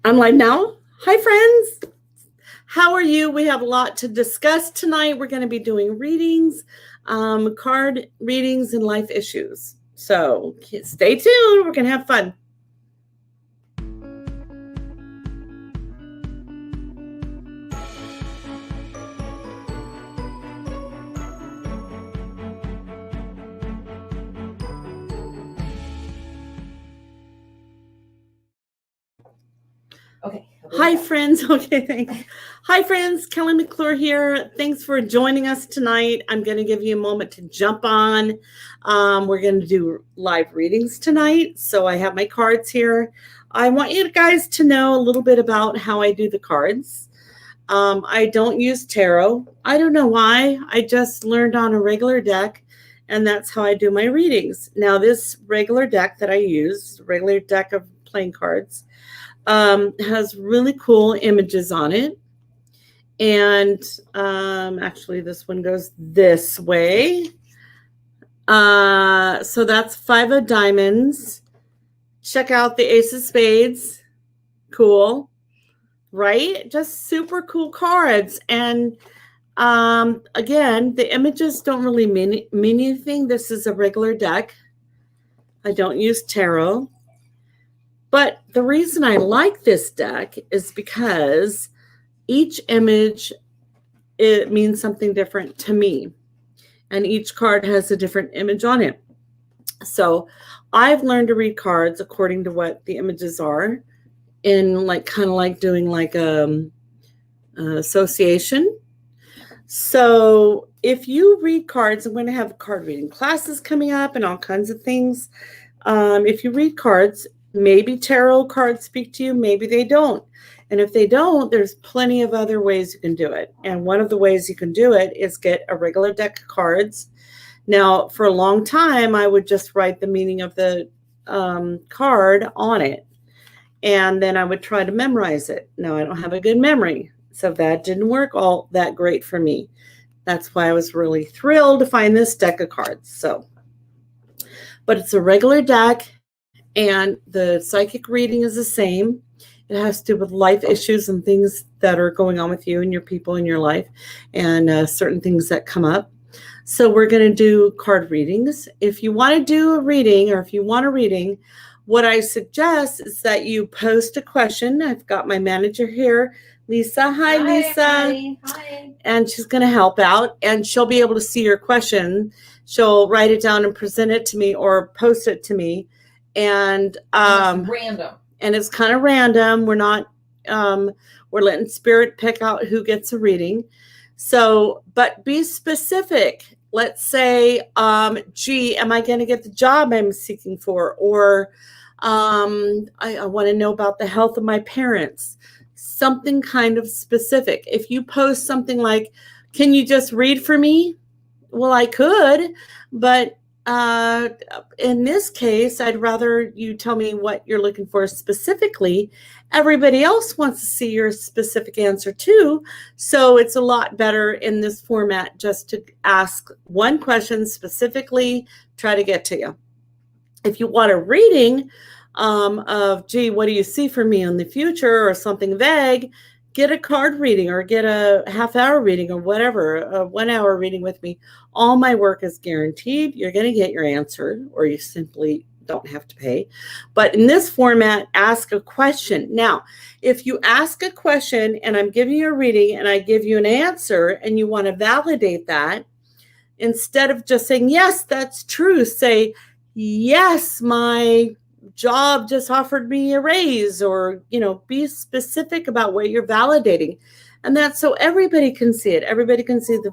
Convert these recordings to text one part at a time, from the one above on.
I'm live now. Hi, friends. How are you? We have a lot to discuss tonight. We're going to be doing readings, card readings, and life issues. So stay tuned. We're going to have fun. Okay. Hi, friends. Okay, thanks. Hi, friends. Kelly McClure here. Thanks for joining us tonight. I'm going to give you a moment to jump on. We're going to do live readings tonight. So I have my cards here. I want you guys to know a little bit about how I do the cards. I don't use tarot. I don't know why. I just learned on a regular deck, and that's how I do my readings. Now, this regular deck that I use, regular deck of playing cards, has really cool images on it. And actually, this one goes this way. So that's 5 of diamonds. Check out the Ace of Spades. Cool. Right? Just super cool cards. And again, the images don't really mean anything. This is a regular deck. I don't use tarot. But the reason I like this deck is because each image, it means something different to me. And each card has a different image on it. So I've learned to read cards according to what the images are, in like kind of like doing like association. So if you read cards, I'm going to have card reading classes coming up and all kinds of things. If you read cards, maybe tarot cards speak to you, maybe they don't. And if they don't, there's plenty of other ways you can do it. And one of the ways you can do it is get a regular deck of cards. Now, for a long time, I would just write the meaning of the card on it. And then I would try to memorize it. Now, I don't have a good memory, so that didn't work all that great for me. That's why I was really thrilled to find this deck of cards. But it's a regular deck, and the psychic reading is the same. It has to do with life issues and things that are going on with you and your people in your life, and certain things that come up. So we're going to do card readings. If you want to do a reading, or if you want a reading, what I suggest is that you post a question. I've got my manager here, Lisa. Hi, Lisa. Hi. And she's going to help out, and she'll be able to see your question. She'll write it down and present it to me, or post it to me. And it's random. And it's kind of random. We're not, we're letting spirit pick out who gets a reading. So, but be specific. Let's say, gee, am I going to get the job I'm seeking for? Or I want to know about the health of my parents. Something kind of specific. If you post something like, can you just read for me? Well, I could, but in this case, I'd rather you tell me what you're looking for specifically. Everybody else wants to see your specific answer too. So it's a lot better in this format just to ask one question specifically, try to get to you. If you want a reading of, gee, what do you see for me in the future, or something vague, get a card reading, or get a half-hour reading, or whatever, a 1-hour reading with me. All my work is guaranteed. You're going to get your answer, or you simply don't have to pay. But in this format, ask a question. Now, if you ask a question and I'm giving you a reading and I give you an answer and you want to validate that, instead of just saying, yes, that's true, say, yes, my job just offered me a raise, or, be specific about what you're validating. And that's so everybody can see it. Everybody can see the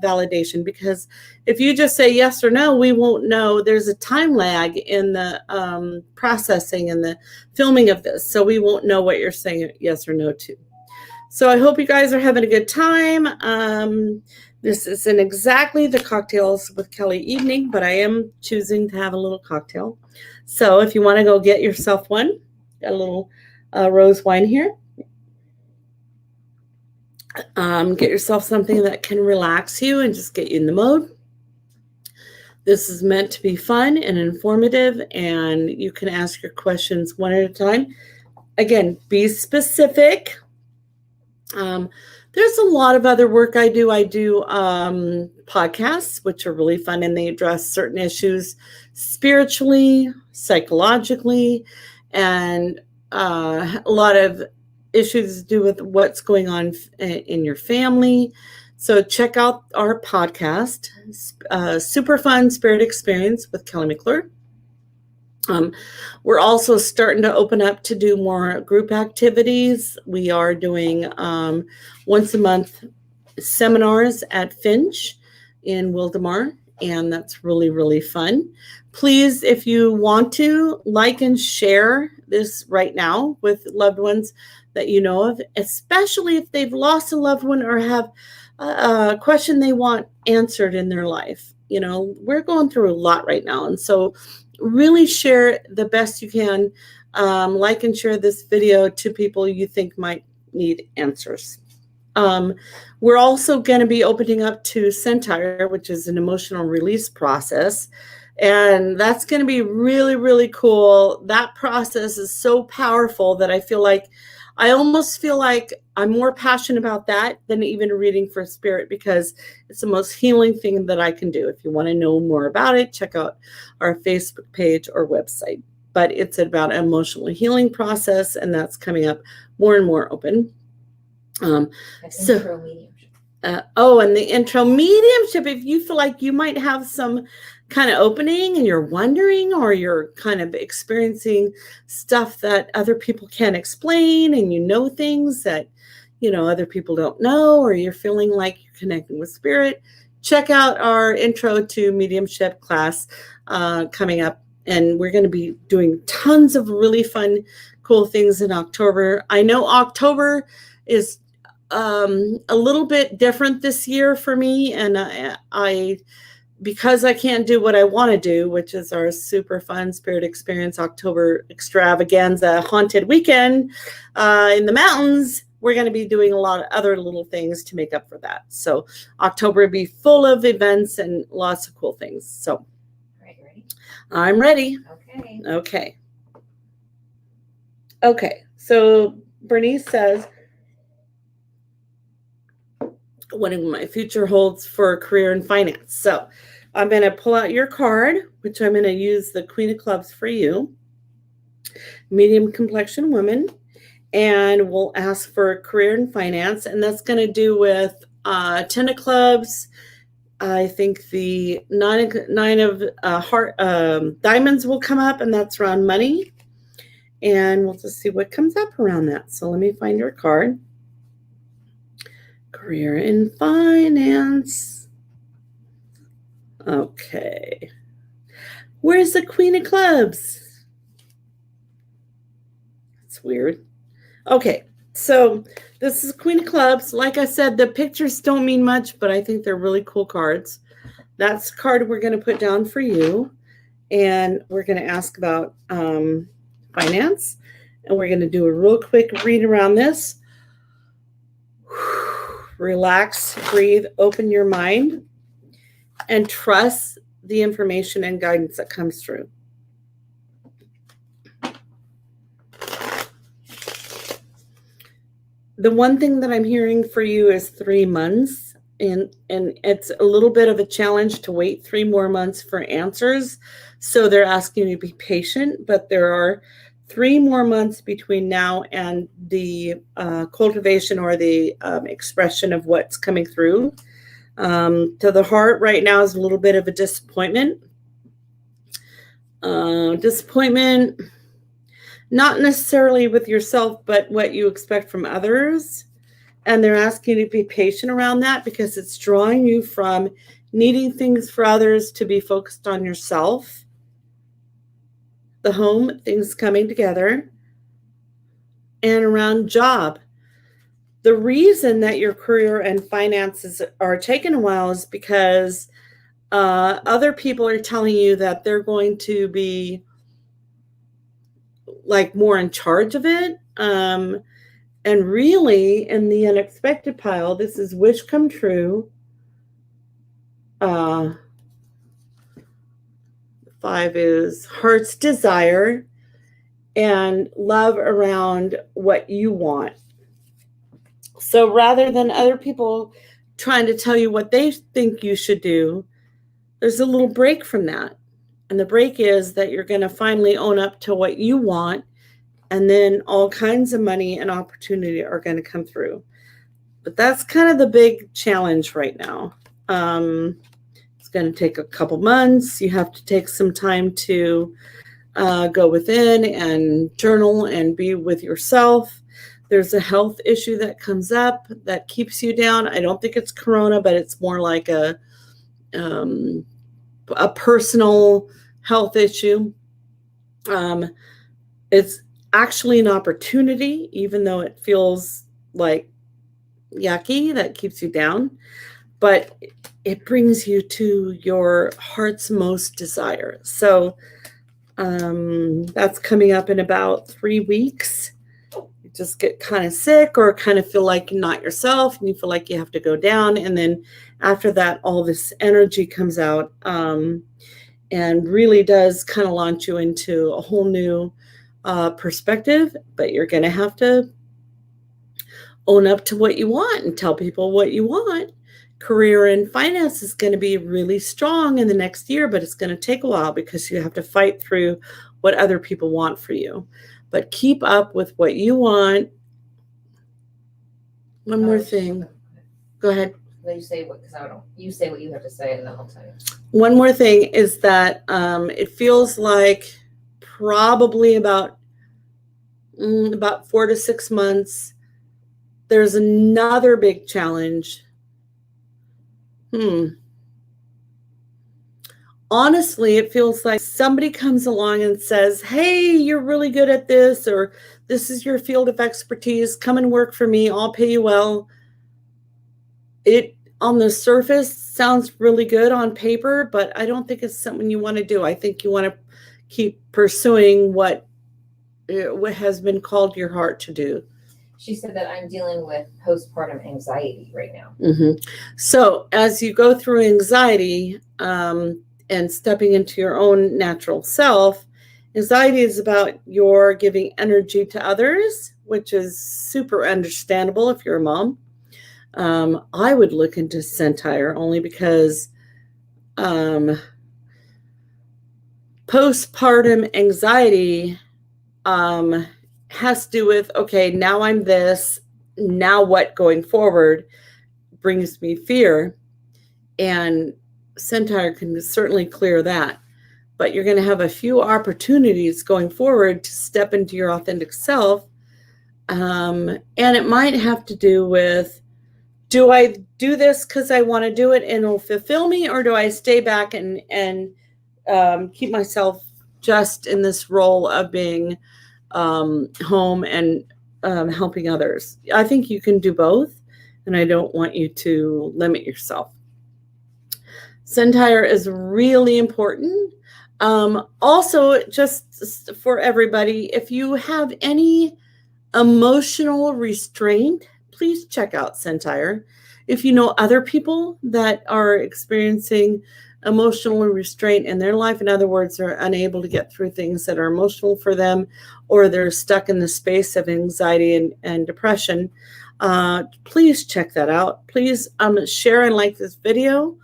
validation, because if you just say yes or no, we won't know. There's a time lag in the processing and the filming of this. So we won't know what you're saying yes or no to. So I hope you guys are having a good time. This isn't exactly the Cocktails with Kelly evening, but I am choosing to have a little cocktail. So if you want to go get yourself one, got a little rose wine here. Get yourself something that can relax you and just get you in the mode. This is meant to be fun and informative, and you can ask your questions one at a time. again, be specific. There's a lot of other work I do. I do podcasts, which are really fun, and they address certain issues spiritually, psychologically, and a lot of issues to do with what's going on in your family. So check out our podcast, Super Fun Spirit Experience with Kelly McClure. We're also starting to open up to do more group activities. We are doing once a month seminars at Finch in Wildemar, and that's really, really fun. Please, if you want to, like and share this right now with loved ones that you know of, especially if they've lost a loved one or have a question they want answered in their life. You know, we're going through a lot right now, and so really share the best you can. Like and share this video to people you think might need answers. We're also going to be opening up to Centire, which is an emotional release process. And that's going to be really, really cool. That process is so powerful that I almost feel like I'm more passionate about that than even reading for spirit, because it's the most healing thing that I can do. If you want to know more about it, check out our Facebook page or website. But it's about an emotional healing process, and that's coming up more and more open. Intro mediumship. And the intro mediumship, if you feel like you might have some kind of opening and you're wondering, or you're kind of experiencing stuff that other people can't explain, and you know things that other people don't know, or you're feeling like you're connecting with spirit, check out our intro to mediumship class coming up. And we're going to be doing tons of really fun, cool things in October. I know October is a little bit different this year for me, and I because I can't do what I want to do, which is our super fun Spirit Experience October extravaganza haunted weekend in the mountains. We're going to be doing a lot of other little things to make up for that. So October will be full of events and lots of cool things. So, all right, you ready? I'm ready. Okay. So Bernice says, what my future holds for career and finance. So I'm going to pull out your card, which I'm going to use the Queen of Clubs for you, medium complexion woman, and we'll ask for career and finance, and that's going to do with 10 of clubs. I think the nine of diamonds will come up, and that's around money, and we'll just see what comes up around that. So let me find your card. Career and finance. Okay. Where's the Queen of Clubs? That's weird. Okay, so this is Queen of Clubs. Like I said, the pictures don't mean much, but I think they're really cool cards. That's the card we're going to put down for you. And we're going to ask about finance. And we're going to do a real quick read around this. Relax, breathe, open your mind, and trust the information and guidance that comes through. The one thing that I'm hearing for you is 3 months, and it's a little bit of a challenge to wait 3 more months for answers. So they're asking you to be patient, but there are 3 more months between now and the cultivation or the expression of what's coming through. To the heart right now is a little bit of a disappointment. Disappointment, not necessarily with yourself, but what you expect from others. And they're asking you to be patient around that, because it's drawing you from needing things for others to be focused on yourself. The home, things coming together. And around job. The reason that your career and finances are taking a while is because other people are telling you that they're going to be like more in charge of it. And really, in the unexpected pile, this is wish come true. 5 is heart's desire. and love around what you want. So rather than other people trying to tell you what they think you should do, there's a little break from that. And the break is that you're going to finally own up to what you want, and then all kinds of money and opportunity are going to come through. But that's kind of the big challenge right now. It's going to take a couple months. You have to take some time to go within and journal and be with yourself. There's a health issue that comes up that keeps you down. I don't think it's corona, but it's more like a personal health issue. It's actually an opportunity, even though it feels like yucky, that keeps you down, but it brings you to your heart's most desire. So that's coming up in about 3 weeks. You just get kind of sick or kind of feel like you're not yourself and you feel like you have to go down. And then after that, all this energy comes out and really does kind of launch you into a whole new perspective. But you're going to have to own up to what you want and tell people what you want. Career and finance is going to be really strong in the next year, but it's going to take a while because you have to fight through what other people want for you. But keep up with what you want. One more thing. Go ahead. You say what? Because I don't. You say what you have to say, and then I'll tell you. One more thing is that it feels like probably about 4 to 6 months. There's another big challenge. Honestly, it feels like somebody comes along and says, hey, you're really good at this, or this is your field of expertise. Come and work for me. I'll pay you well. It, on the surface, sounds really good on paper, but I don't think it's something you want to do. I think you want to keep pursuing what has been called your heart to do. She said that I'm dealing with postpartum anxiety right now. So as you go through anxiety and stepping into your own natural self, anxiety is about your giving energy to others, which is super understandable if you're a mom. I would look into Centire only because postpartum anxiety has to do with, okay, now I'm this, now what going forward brings me fear. And Centire can certainly clear that. But you're going to have a few opportunities going forward to step into your authentic self. And it might have to do with, do I do this because I want to do it and it'll fulfill me, or do I stay back and keep myself just in this role of being home and helping others? I think you can do both, and I don't want you to limit yourself. Centire is really important. Also, just for everybody, if you have any emotional restraint, please check out Centire. If you know other people that are experiencing emotional restraint in their life, in other words, are unable to get through things that are emotional for them, or they're stuck in the space of anxiety and depression, please check that out. Please share and like this video.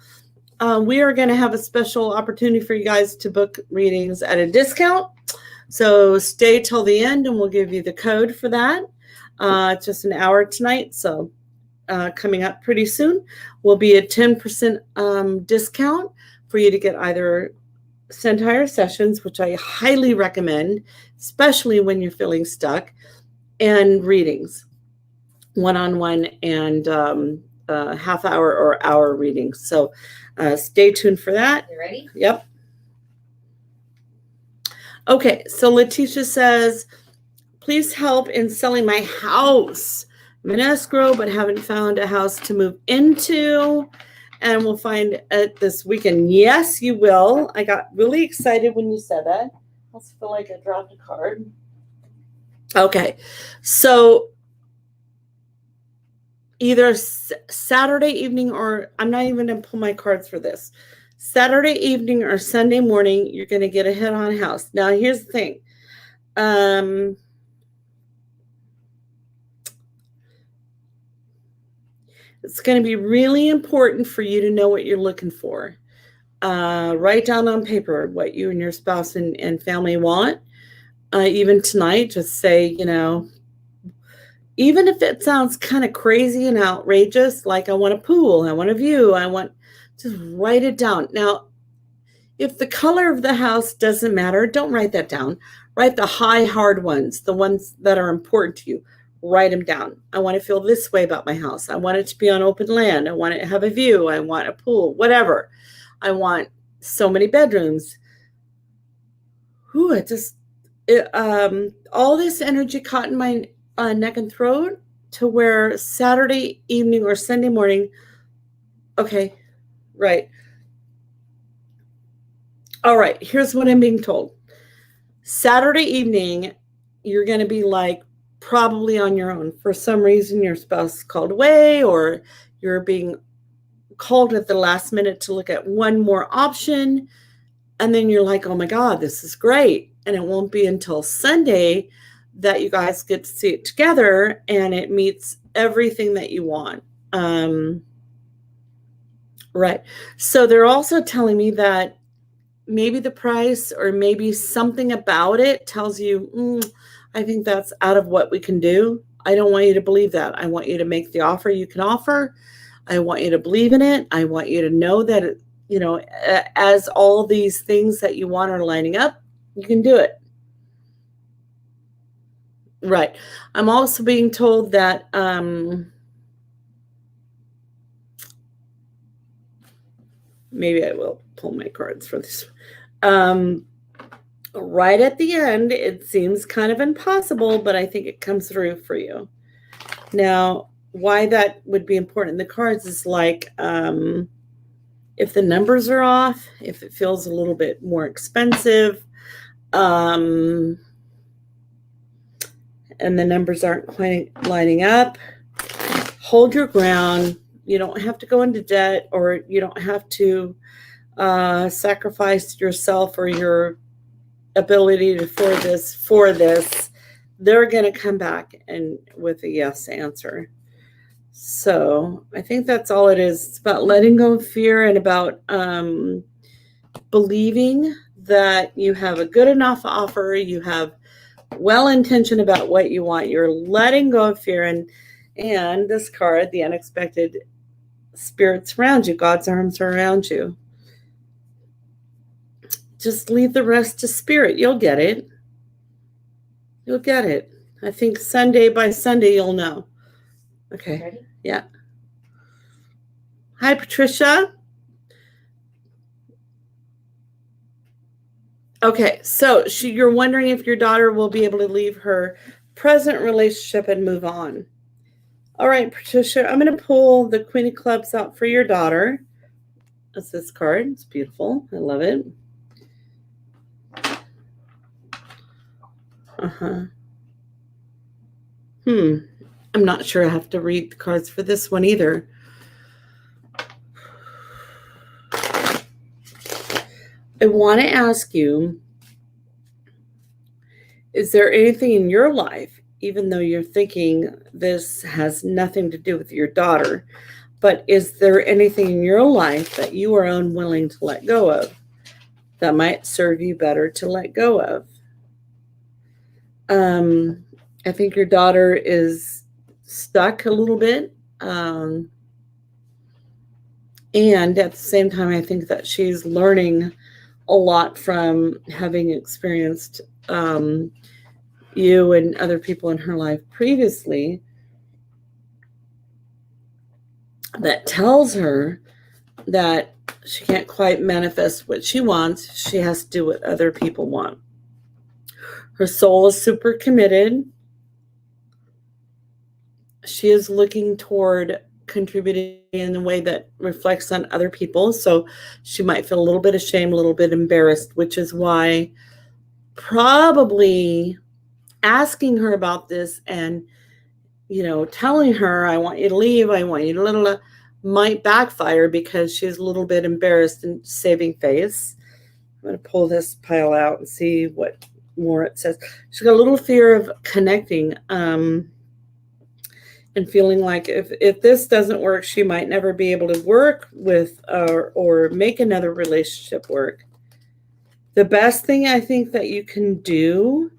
We are going to have a special opportunity for you guys to book readings at a discount. So stay till the end and we'll give you the code for that. It's just an hour tonight, so coming up pretty soon will be a 10% discount for you to get either Centire sessions, which I highly recommend, especially when you're feeling stuck, and readings, one-on-one and half hour or hour readings. So stay tuned for that. You ready? Yep. Okay, so Letitia says, please help in selling my house. I'm in escrow, but haven't found a house to move into, and we'll find it this weekend. Yes, you will. I got really excited when you said that. I also feel like I dropped a card. Okay, so either Saturday evening, or I'm not even going to pull my cards for this. Saturday evening or Sunday morning, you're going to get a hit on a house. Now, here's the thing. It's going to be really important for you to know what you're looking for. Write down on paper what you and your spouse and family want. Even tonight, just say, even if it sounds kind of crazy and outrageous, like I want a pool, I want a view, just write it down. Now, if the color of the house doesn't matter, don't write that down. Write the high, hard ones, the ones that are important to you. Write them down. I want to feel this way about my house. I want it to be on open land. I want it to have a view. I want a pool, whatever. I want so many bedrooms. All this energy caught in my neck and throat to where Saturday evening or Sunday morning, okay, right. All right, here's what I'm being told. Saturday evening, you're going to be like probably on your own. For some reason, your spouse called away or you're being called at the last minute to look at one more option. And then you're like, oh my God, this is great. And it won't be until Sunday that you guys get to see it together and it meets everything that you want. Right. So they're also telling me that maybe the price or maybe something about it tells you, I think that's out of what we can do. I don't want you to believe that. I want you to make the offer you can offer. I want you to believe in it. I want you to know that, as all these things that you want are lining up, you can do it. Right. I'm also being told that maybe I will pull my cards for this. Right at the end, it seems kind of impossible, but I think it comes through for you. Now, why that would be important in the cards is like if the numbers are off, if it feels a little bit more expensive, and the numbers aren't quite lining up, hold your ground. You don't have to go into debt, or you don't have to sacrifice yourself or your ability for this. They're going to come back and with a yes answer. So I think that's all it is. It's about letting go of fear and about believing that you have a good enough offer. You have well intention about what you want. You're letting go of fear. And this card, the unexpected spirits around you, God's arms are around you. Just leave the rest to spirit. You'll get it. You'll get it. I think Sunday by Sunday, you'll know. Okay. Ready? Yeah. Hi, Patricia. Okay. So you're wondering if your daughter will be able to leave her present relationship and move on. All right, Patricia, I'm going to pull the Queen of Clubs out for your daughter. That's this card. It's beautiful. I love it. I'm not sure I have to read the cards for this one either. I want to ask you, is there anything in your life, even though you're thinking this has nothing to do with your daughter, but is there anything in your life that you are unwilling to let go of that might serve you better to let go of? I think your daughter is stuck a little bit. And at the same time, I think that she's learning a lot from having experienced you and other people in her life previously that tells her that she can't quite manifest what she wants. She has to do what other people want. Her soul is super committed. She is looking toward contributing in a way that reflects on other people. So she might feel a little bit ashamed, a little bit embarrassed, which is why probably asking her about this and, telling her, I want you to leave, I want you to might backfire because she's a little bit embarrassed and saving face. I'm going to pull this pile out and see what more. It says she's got a little fear of connecting, and feeling like if this doesn't work, she might never be able to work with or make another relationship work. The best thing I think that you can do,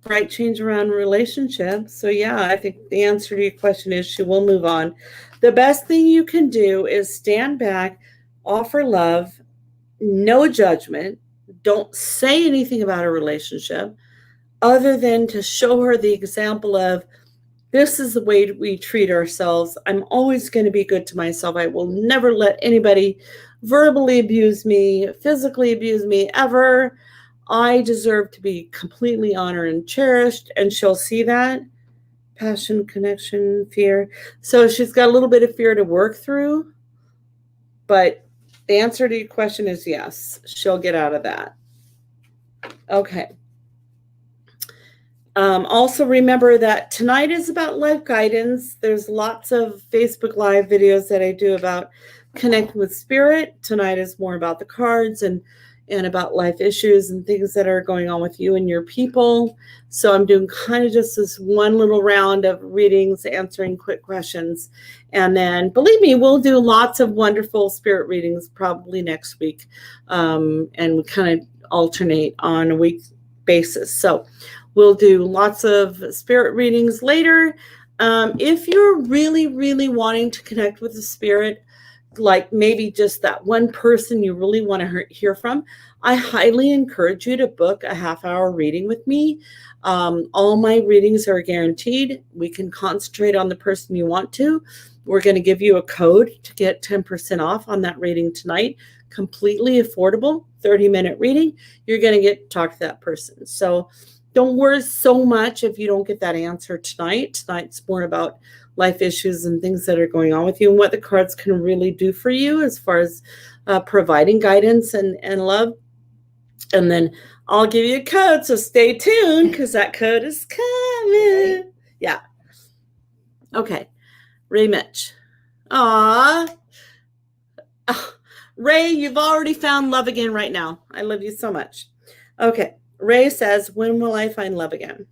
bright change around relationships. So yeah, I think the answer to your question is she will move on. The best thing you can do is stand back, offer love, no judgment. Don't say anything about a relationship other than to show her the example of, this is the way we treat ourselves. I'm always going to be good to myself. I will never let anybody verbally abuse me, physically abuse me ever. I deserve to be completely honored and cherished. And she'll see that. Passion, connection, fear. So she's got a little bit of fear to work through. But the answer to your question is yes. She'll get out of that. Okay. Also remember that tonight is about life guidance. There's lots of Facebook Live videos that I do about connecting with spirit. Tonight is more about the cards and about life issues and things that are going on with you and your people. So I'm doing kind of just this one little round of readings, answering quick questions. And then, believe me, we'll do lots of wonderful spirit readings probably next week. And we kind of alternate on a week basis. So we'll do lots of spirit readings later. If you're really, really wanting to connect with the spirit, like maybe just that one person you really want to hear from, I highly encourage you to book a half-hour reading with me. All my readings are guaranteed. We can concentrate on the person you want to. We're going to give you a code to get 10% off on that reading tonight. Completely affordable, 30-minute reading. You're going to get to talk to that person. So don't worry so much if you don't get that answer tonight. Tonight's more about life issues and things that are going on with you and what the cards can really do for you as far as providing guidance and love. And then I'll give you a code, so stay tuned because that code is coming. Yeah. Okay. Ray Mitch. Aw. Ray, you've already found love again right now. I love you so much. Okay. Ray says, when will I find love again?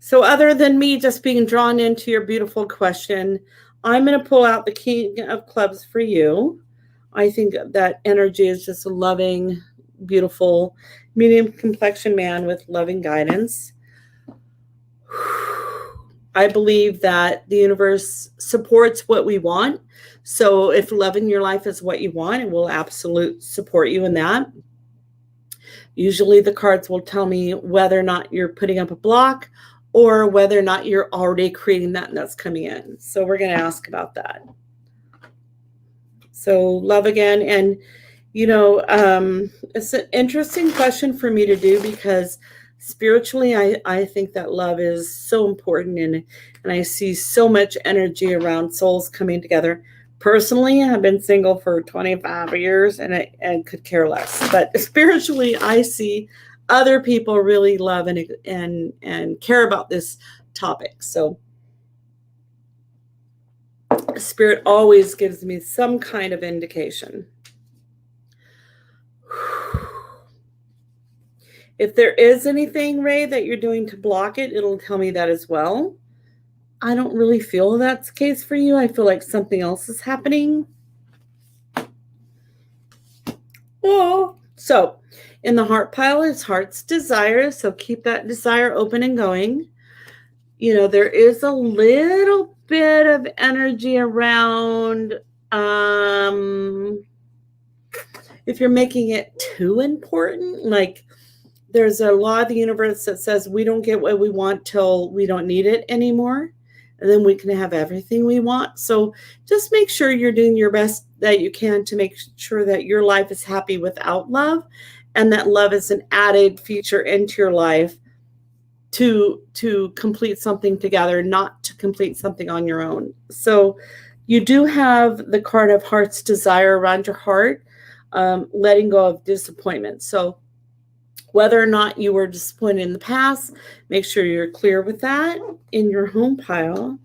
So other than me just being drawn into your beautiful question, I'm going to pull out the King of Clubs for you. I think that energy is just a loving, beautiful, medium complexion man with loving guidance. I believe that the universe supports what we want. So if love in your life is what you want, it will absolutely support you in that. Usually the cards will tell me whether or not you're putting up a block or whether or not you're already creating that and that's coming in. So we're going to ask about that. So love again. And, you know, it's an interesting question for me to do because spiritually, I think that love is so important. And I see so much energy around souls coming together. Personally, I've been single for 25 years and I could care less. But spiritually, I see other people really love and care about this topic. So Spirit always gives me some kind of indication. If there is anything, Ray, that you're doing to block it, it'll tell me that as well. I don't really feel that's the case for you. I feel like something else is happening. Oh, so in the heart pile is heart's desire. So keep that desire open and going. You know, there is a little bit of energy around if you're making it too important, like there's a law of the universe that says we don't get what we want till we don't need it anymore. And then we can have everything we want. So just make sure you're doing your best that you can to make sure that your life is happy without love. And that love is an added feature into your life to complete something together, not to complete something on your own. So you do have the card of heart's desire around your heart, letting go of disappointment. So whether or not you were disappointed in the past, make sure you're clear with that in your home pile.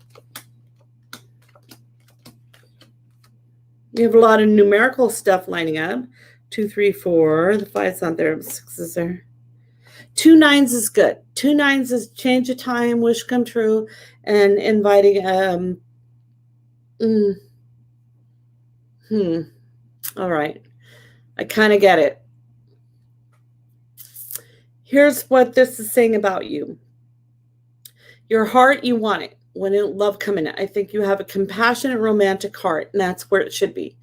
You have a lot of numerical stuff lining up. 2, 3, 4. The 5's not there. The 6 is there. 2 nines is good. 2 nines is change of time, wish come true, and inviting. All right. I kind of get it. Here's what this is saying about you. Your heart, you want it. When love coming in, I think you have a compassionate, romantic heart, and that's where it should be.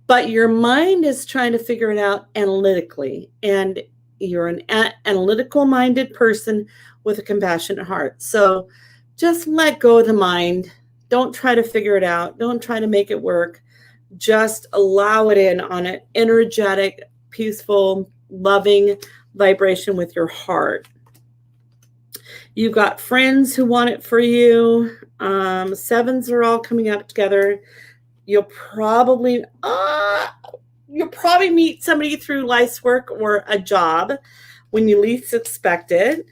But your mind is trying to figure it out analytically, and you're an analytical-minded person with a compassionate heart. So just let go of the mind. Don't try to figure it out. Don't try to make it work. Just allow it in on an energetic, peaceful, loving vibration with your heart. You've got friends who want it for you. Sevens are all coming up together. You'll probably meet somebody through life's work or a job when you least expect it,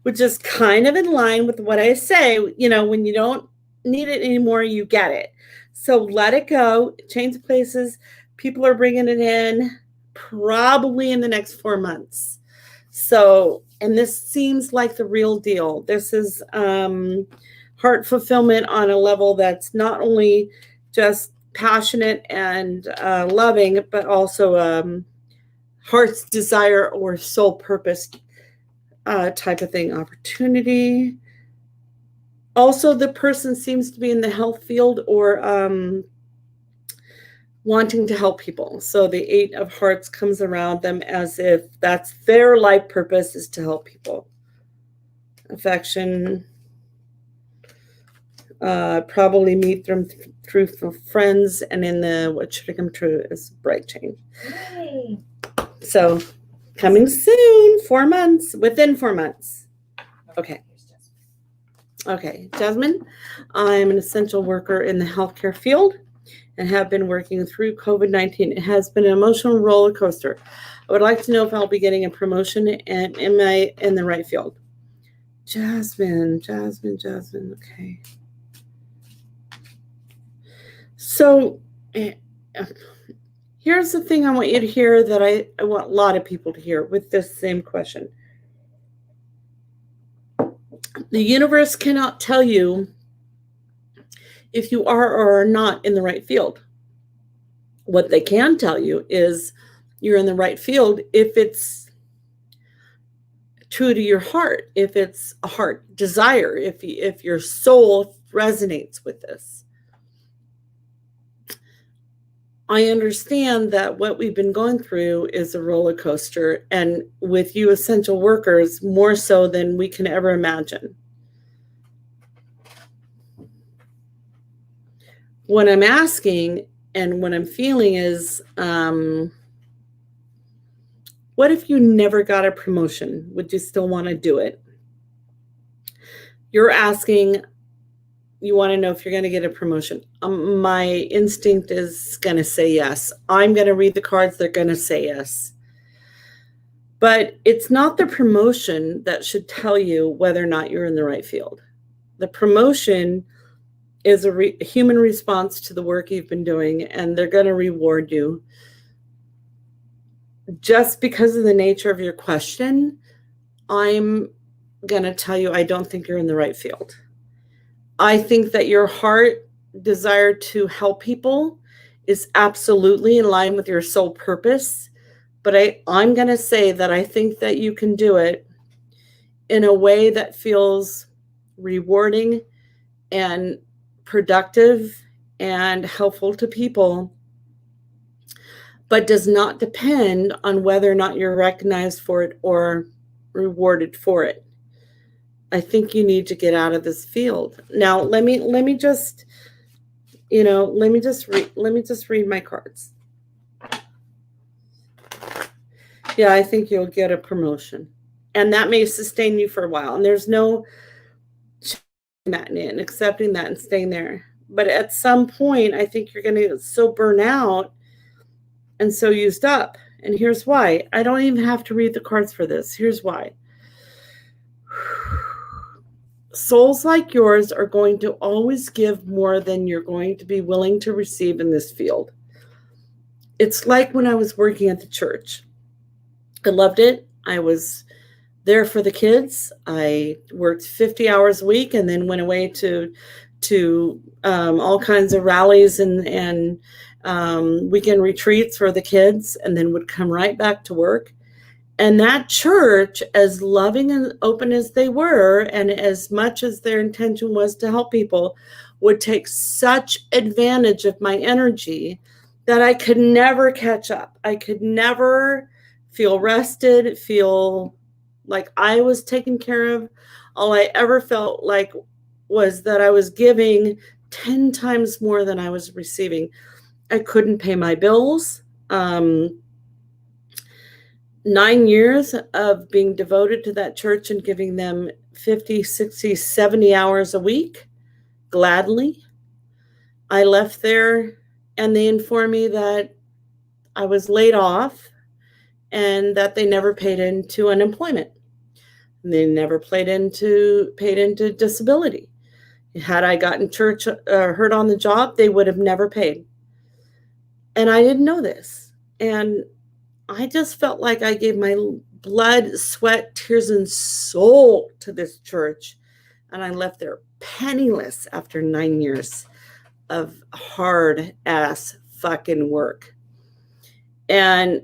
which is kind of in line with what I say. When you don't need it anymore, you get it. So let it go. Change places. People are bringing it in probably in the next 4 months. So, and this seems like the real deal. This is heart fulfillment on a level that's not only just passionate and loving, but also heart's desire or soul purpose type of thing. Opportunity. Also, the person seems to be in the health field or wanting to help people. So the 8 of Hearts comes around them as if that's their life purpose, is to help people. Affection. Probably meet them through friends, and in the what should come true is bright change. Yay. So coming soon, 4 months, within 4 months. Okay. Okay, Jasmine, I'm an essential worker in the healthcare field and have been working through COVID-19. It has been an emotional roller coaster. I would like to know if I'll be getting a promotion and am I in the right field? Jasmine, okay. So here's the thing I want you to hear that I want a lot of people to hear with this same question. The universe cannot tell you if you are or are not in the right field. What they can tell you is you're in the right field if it's true to your heart, if it's a heart desire, if your soul resonates with this. I understand that what we've been going through is a roller coaster, and with you essential workers, more so than we can ever imagine. What I'm asking and what I'm feeling is, what if you never got a promotion? Would you still want to do it? You're asking, you want to know if you're going to get a promotion. My instinct is going to say yes. I'm going to read the cards. They're going to say yes. But it's not the promotion that should tell you whether or not you're in the right field. The promotion is a human response to the work you've been doing, and they're going to reward you. Just because of the nature of your question, I'm going to tell you I don't think you're in the right field. I think that your heart desire to help people is absolutely in line with your soul purpose. But I'm going to say that I think that you can do it in a way that feels rewarding and productive and helpful to people, but does not depend on whether or not you're recognized for it or rewarded for it. I think you need to get out of this field. Now, let me just read my cards. Yeah, I think you'll get a promotion, and that may sustain you for a while. And there's no that and accepting that and staying there. But at some point, I think you're going to get so burnt out and so used up. And here's why. I don't even have to read the cards for this. Here's why. Souls like yours are going to always give more than you're going to be willing to receive in this field. It's like when I was working at the church. I loved it. there for the kids. I worked 50 hours a week and then went away to all kinds of rallies and weekend retreats for the kids, and then would come right back to work. And that church, as loving and open as they were, and as much as their intention was to help people, would take such advantage of my energy that I could never catch up. I could never feel rested, feel like I was taken care of. All I ever felt like was that I was giving 10 times more than I was receiving. I couldn't pay my bills. 9 years of being devoted to that church and giving them 50, 60, 70 hours a week, gladly. I left there and they informed me that I was laid off and that they never paid into unemployment. They never paid into disability. Had I gotten hurt on the job, they would have never paid. And I didn't know this. And I just felt like I gave my blood, sweat, tears, and soul to this church. And I left there penniless after 9 years of hard ass fucking work. And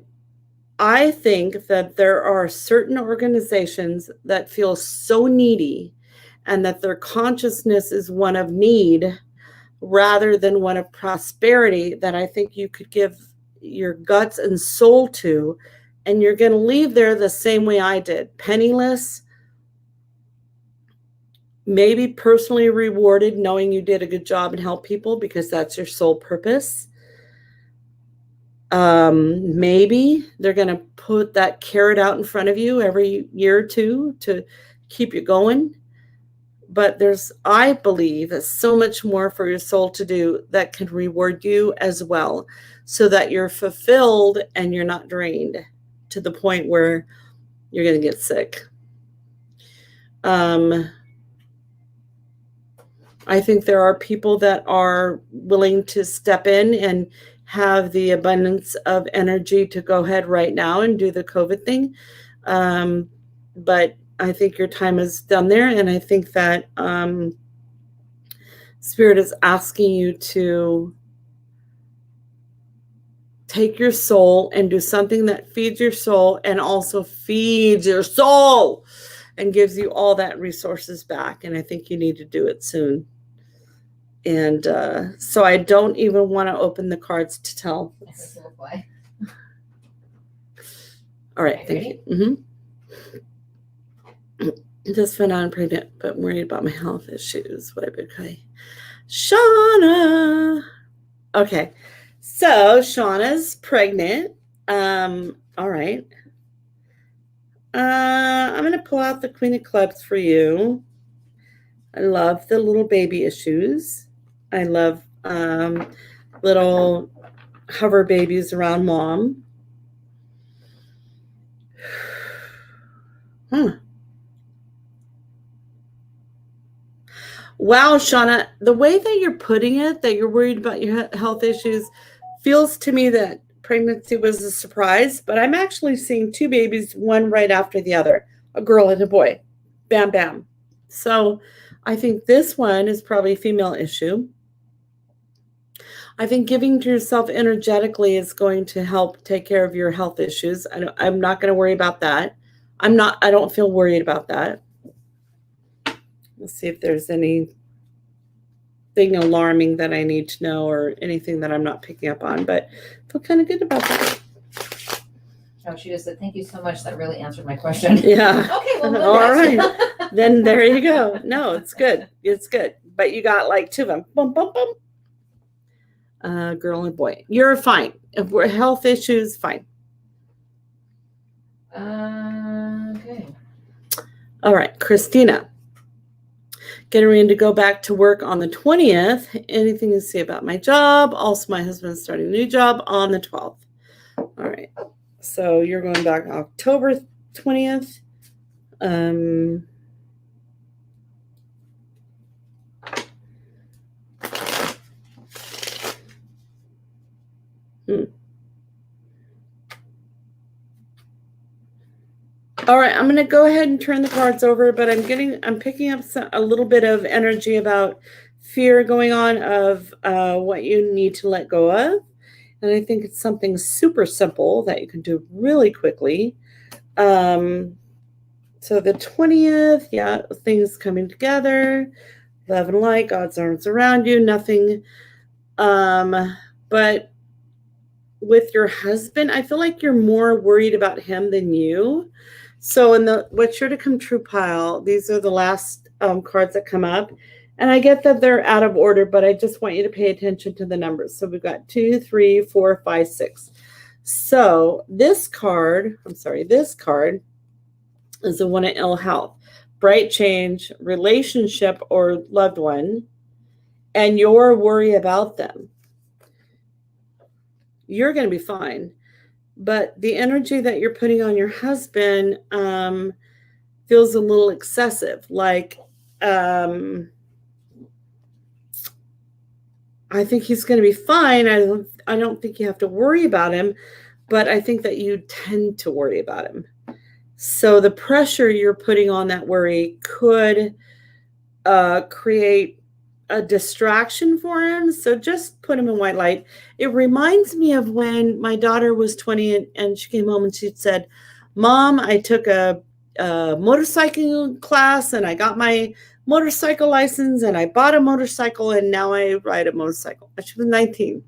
I think that there are certain organizations that feel so needy and that their consciousness is one of need rather than one of prosperity, that I think you could give your guts and soul to, and you're going to leave there the same way I did, penniless, maybe personally rewarded, knowing you did a good job and helped people because that's your sole purpose. Maybe they're going to put that carrot out in front of you every year or two to keep you going. But I believe, so much more for your soul to do that can reward you as well, so that you're fulfilled and you're not drained to the point where you're going to get sick. I think there are people that are willing to step in and have the abundance of energy to go ahead right now and do the COVID thing. But I think your time is done there. And I think that Spirit is asking you to take your soul and do something that feeds your soul and also feeds your soul and gives you all that resources back. And I think you need to do it soon. And so I don't even want to open the cards to tell. All right, thank you. Mm-hmm. Just found out I'm pregnant, but I'm worried about my health issues. What okay. Shauna. Okay, so Shauna's pregnant. All right. I'm going to pull out the Queen of Clubs for you. I love the little baby issues. I love little hover babies around mom. Wow, Shauna, the way that you're putting it, that you're worried about your health issues, feels to me that pregnancy was a surprise, but I'm actually seeing two babies, one right after the other, a girl and a boy. Bam, bam. So I think this one is probably a female issue. I think giving to yourself energetically is going to help take care of your health issues. I'm not going to worry about that. I don't feel worried about that. Let's see if there's anything alarming that I need to know or anything that I'm not picking up on, but I feel kind of good about that. Oh, she just said, thank you so much. That really answered my question. Yeah. Okay, well, all right. Then there you go. No, it's good. It's good. But you got like two of them. Boom, boom, boom. Girl and boy. You're fine. If we're health issues, fine. Okay. All right, Christina. Getting ready to go back to work on the 20th. Anything to say about my job? Also, my husband's starting a new job on the 12th. All right. So you're going back October 20th. All right, I'm going to go ahead and turn the cards over, but I'm picking up a little bit of energy about fear going on of what you need to let go of. And I think it's something super simple that you can do really quickly. So the 20th, yeah, things coming together, love and light, God's arms around you, nothing. But with your husband, I feel like you're more worried about him than you. So in the what's sure to come true pile, these are the last cards that come up. And I get that they're out of order, but I just want you to pay attention to the numbers. So we've got 2, 3, 4, 5, 6. So this card is the one of ill health, bright change, relationship or loved one, and your worry about them. You're going to be fine. But the energy that you're putting on your husband feels a little excessive. Like, I think he's going to be fine. I don't think you have to worry about him, but I think that you tend to worry about him. So the pressure you're putting on that worry could create a distraction for him. So just put him in white light. It reminds me of when my daughter was 20 and she came home and she said, Mom, I took a motorcycle class and I got my motorcycle license and I bought a motorcycle and now I ride a motorcycle. She was 19.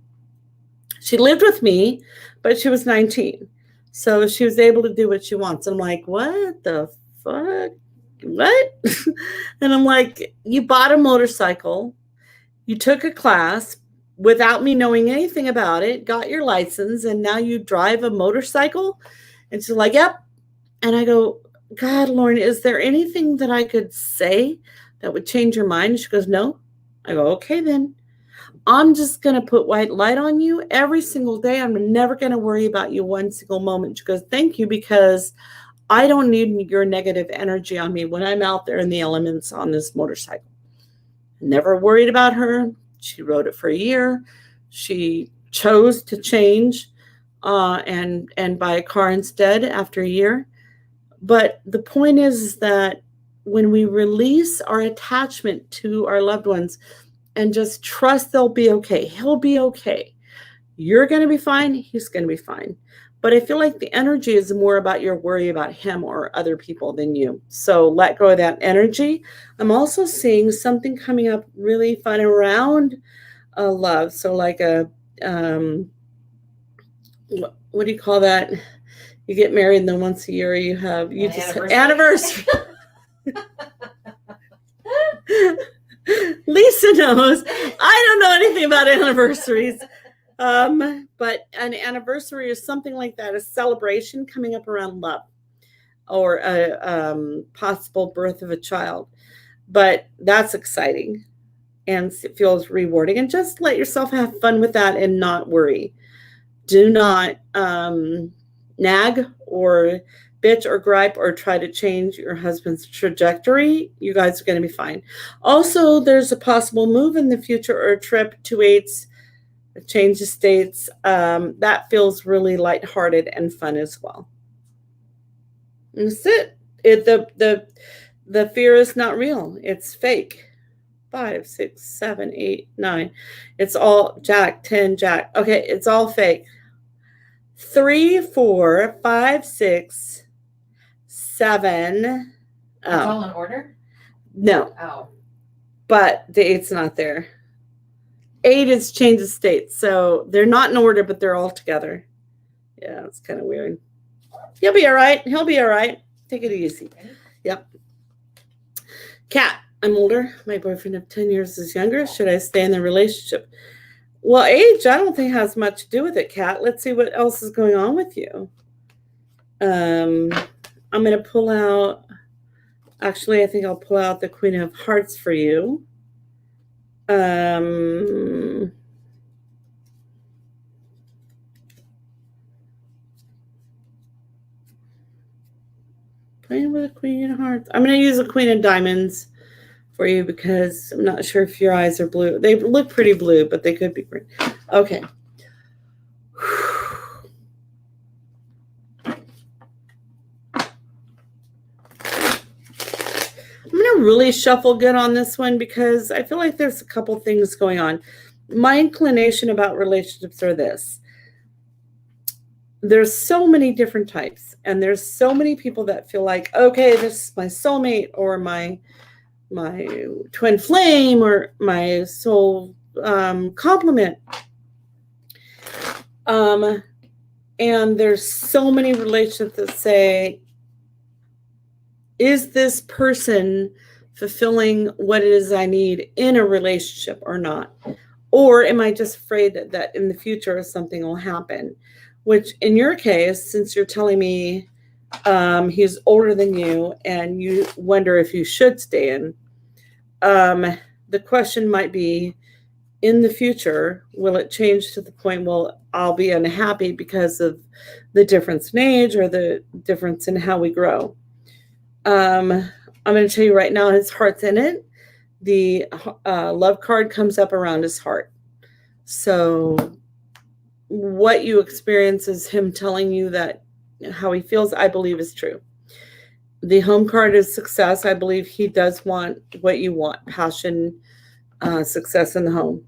She lived with me, but she was 19. So she was able to do what she wants. I'm like, what the fuck? What? And I'm like, you bought a motorcycle, you took a class without me knowing anything about it, got your license, and now you drive a motorcycle? And she's like, yep. And I go, God, Lauren, is there anything that I could say that would change your mind? And she goes, no. I go, okay, then. I'm just going to put white light on you every single day. I'm never going to worry about you one single moment. She goes, thank you, because I don't need your negative energy on me when I'm out there in the elements on this motorcycle. Never worried about her. She rode it for a year. She chose to change and buy a car instead after a year. But the point is that when we release our attachment to our loved ones and just trust they'll be okay, he'll be okay. You're going to be fine. He's going to be fine. But I feel like the energy is more about your worry about him or other people than you. So let go of that energy. I'm also seeing something coming up really fun around love. So like a, what do you call that? You get married and then once a year you have, you just anniversary. Lisa knows. I don't know anything about anniversaries. But an anniversary is something like that, a celebration coming up around love or a possible birth of a child. But that's exciting and it feels rewarding. And just let yourself have fun with that and not worry. Do not nag or bitch or gripe or try to change your husband's trajectory. You guys are going to be fine. Also, there's a possible move in the future or a trip to AIDS, a change of states. That feels really lighthearted and fun as well. And that's it. The fear is not real. It's fake. 5, 6, 7, 8, 9. It's all Jack, 10, Jack. Okay, it's all fake. 3, 4, 5, 6, 7. It's all in order? No. Oh. But the 8's not there. 8 is change of state. So they're not in order, but they're all together. Yeah, it's kind of weird. You'll be all right. He'll be all right. Take it easy. Yep. Cat, I'm older. My boyfriend of 10 years is younger. Should I stay in the relationship? Well, age, I don't think has much to do with it, Kat. Let's see what else is going on with you. I'm going to pull out, actually, I think I'll pull out the Queen of Hearts for you. Playing with a Queen of Hearts. I'm going to use a Queen of Diamonds for you because I'm not sure if your eyes are blue. They look pretty blue, but they could be green. Okay. really shuffle good on this one because I feel like there's a couple things going on. My inclination about relationships are this. There's so many different types, and there's so many people that feel like, okay, this is my soulmate or my twin flame or my soul complement. And there's so many relationships that say, is this person fulfilling what it is I need in a relationship or not? Or am I just afraid that in the future something will happen? Which in your case, since you're telling me he's older than you and you wonder if you should stay in, the question might be, in the future, will it change to the point, well, I'll be unhappy because of the difference in age or the difference in how we grow? I'm going to tell you right now, his heart's in it. The love card comes up around his heart. So what you experience is him telling you that how he feels, I believe, is true. The home card is success. I believe he does want what you want, passion, success in the home.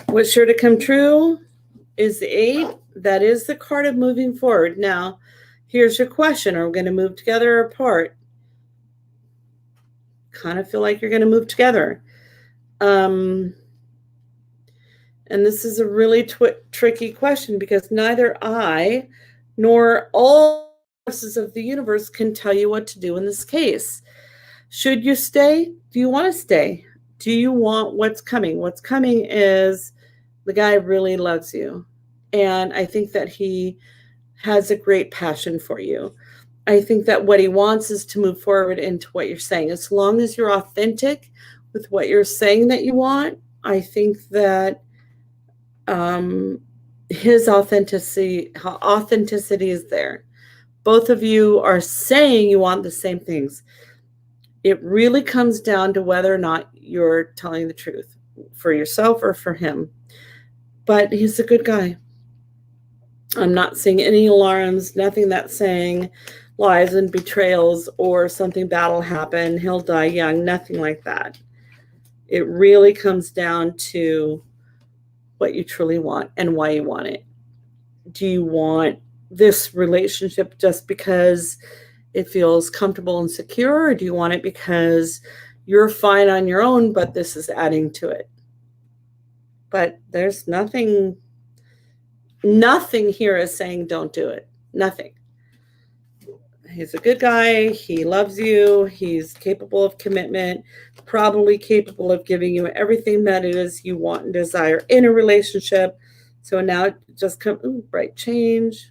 What's sure to come true is the 8. That is the card of moving forward. Now, here's your question. Are we going to move together or apart? Kind of feel like you're going to move together. And this is a really tricky question because neither I nor all forces of the universe can tell you what to do in this case. Should you stay? Do you want to stay? Do you want what's coming? What's coming is the guy really loves you. And I think that he has a great passion for you. I think that what he wants is to move forward into what you're saying. As long as you're authentic with what you're saying that you want, I think that his authenticity is there. Both of you are saying you want the same things. It really comes down to whether or not you're telling the truth for yourself or for him. But he's a good guy. I'm not seeing any alarms, nothing that's saying lies and betrayals or something bad will happen, he'll die young, nothing like that. It really comes down to what you truly want and why you want it. Do you want this relationship just because it feels comfortable and secure, or do you want it because you're fine on your own, but this is adding to it? But there's nothing here is saying don't do it. Nothing. He's a good guy. He loves you. He's capable of commitment, probably capable of giving you everything that it is you want and desire in a relationship. So now it just comes, bright change.